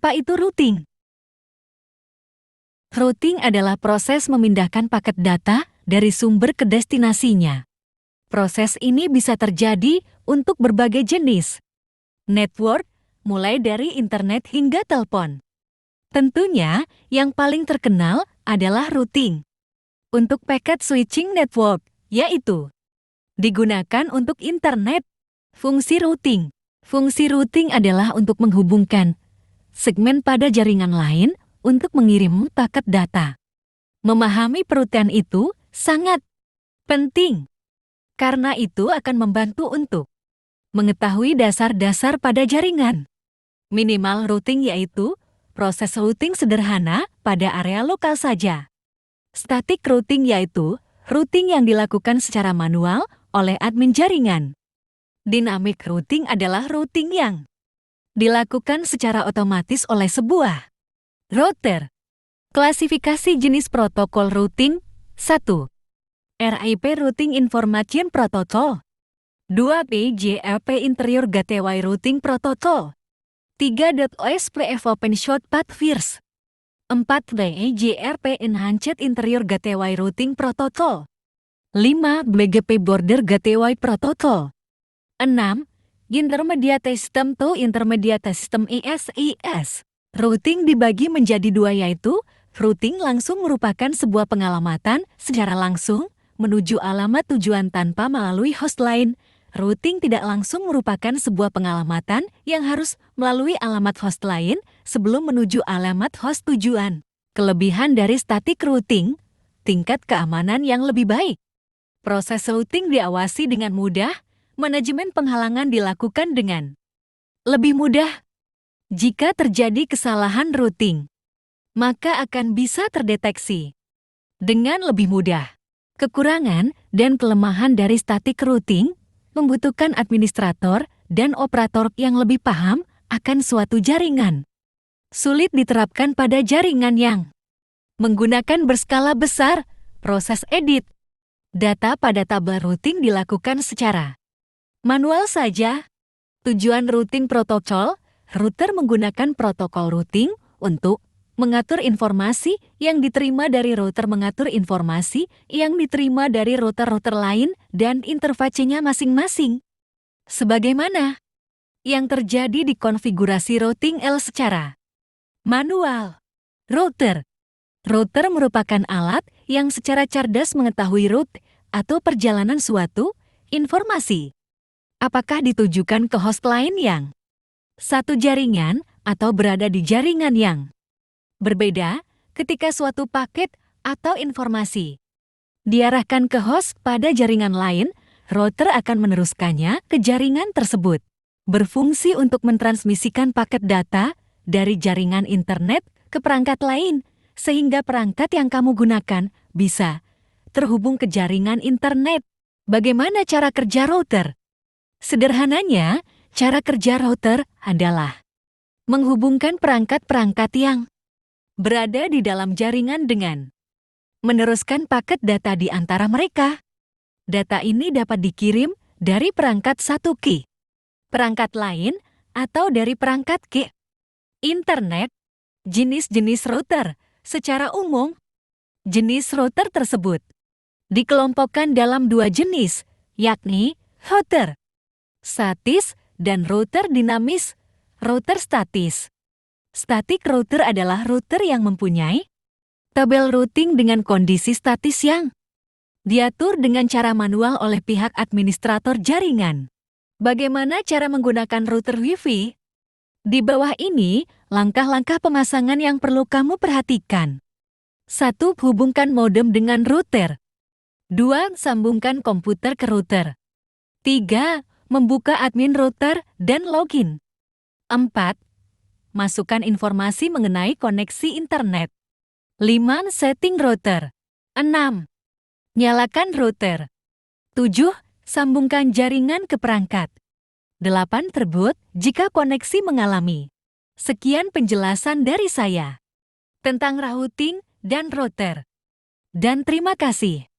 Apa itu routing? Routing adalah proses memindahkan paket data dari sumber ke destinasinya. Proses ini bisa terjadi untuk berbagai jenis network, mulai dari internet hingga telepon. Tentunya, yang paling terkenal adalah routing. Untuk packet switching network, yaitu digunakan untuk internet. Fungsi routing. Fungsi routing adalah untuk menghubungkan segmen pada jaringan lain untuk mengirim paket data. Memahami perutan itu sangat penting, karena itu akan membantu untuk mengetahui dasar-dasar pada jaringan. Minimal routing yaitu proses routing sederhana pada area lokal saja. Static routing yaitu routing yang dilakukan secara manual oleh admin jaringan. Dynamic routing adalah routing yang dilakukan secara otomatis oleh sebuah router. Klasifikasi jenis protokol routing. 1. RIP Routing Information Protocol. 2. PGP Interior Gateway Routing Protocol. 3. OSPF Open Short Path First. 4. BGRP Enhanced Interior Gateway Routing Protocol. 5. BGP Border Gateway Protocol. 6. Intermediate System to Intermediate System ISIS. Routing dibagi menjadi dua yaitu, routing langsung merupakan sebuah pengalamatan secara langsung menuju alamat tujuan tanpa melalui host lain. Routing tidak langsung merupakan sebuah pengalamatan yang harus melalui alamat host lain sebelum menuju alamat host tujuan. Kelebihan dari static routing, tingkat keamanan yang lebih baik. Proses routing diawasi dengan mudah, manajemen penghalangan dilakukan dengan lebih mudah. Jika terjadi kesalahan routing, maka akan bisa terdeteksi dengan lebih mudah. Kekurangan dan kelemahan dari static routing membutuhkan administrator dan operator yang lebih paham akan suatu jaringan. Sulit diterapkan pada jaringan yang menggunakan berskala besar. Proses edit data pada tabel routing dilakukan secara manual saja. Tujuan routing protokol. Router menggunakan protokol routing untuk mengatur informasi yang diterima dari router, mengatur informasi yang diterima dari router-router lain dan interfacenya masing-masing. Sebagaimana yang terjadi di konfigurasi routing L secara manual. Router merupakan alat yang secara cerdas mengetahui route atau perjalanan suatu informasi. Apakah ditujukan ke host lain yang satu jaringan atau berada di jaringan yang berbeda ketika suatu paket atau informasi diarahkan ke host pada jaringan lain, router akan meneruskannya ke jaringan tersebut. Berfungsi untuk mentransmisikan paket data dari jaringan internet ke perangkat lain, sehingga perangkat yang kamu gunakan bisa terhubung ke jaringan internet. Bagaimana cara kerja router? Sederhananya, cara kerja router adalah menghubungkan perangkat-perangkat yang berada di dalam jaringan dengan meneruskan paket data di antara mereka. Data ini dapat dikirim dari perangkat satu ke perangkat lain atau dari perangkat ke internet. Jenis-jenis router. Secara umum, jenis router tersebut dikelompokkan dalam dua jenis, yakni router statis dan router dinamis. Router statis. Static router adalah router yang mempunyai tabel routing dengan kondisi statis yang diatur dengan cara manual oleh pihak administrator jaringan. Bagaimana cara menggunakan router Wi-Fi? Di bawah ini, langkah-langkah pemasangan yang perlu kamu perhatikan. 1. Hubungkan modem dengan router. 2. Sambungkan komputer ke router. 3. Membuka admin router dan login. 4. Masukkan informasi mengenai koneksi internet. 5. Setting router. 6. Nyalakan router. 7. Sambungkan jaringan ke perangkat. 8. Terbut jika koneksi mengalami. Sekian penjelasan dari saya tentang routing dan router. Dan terima kasih.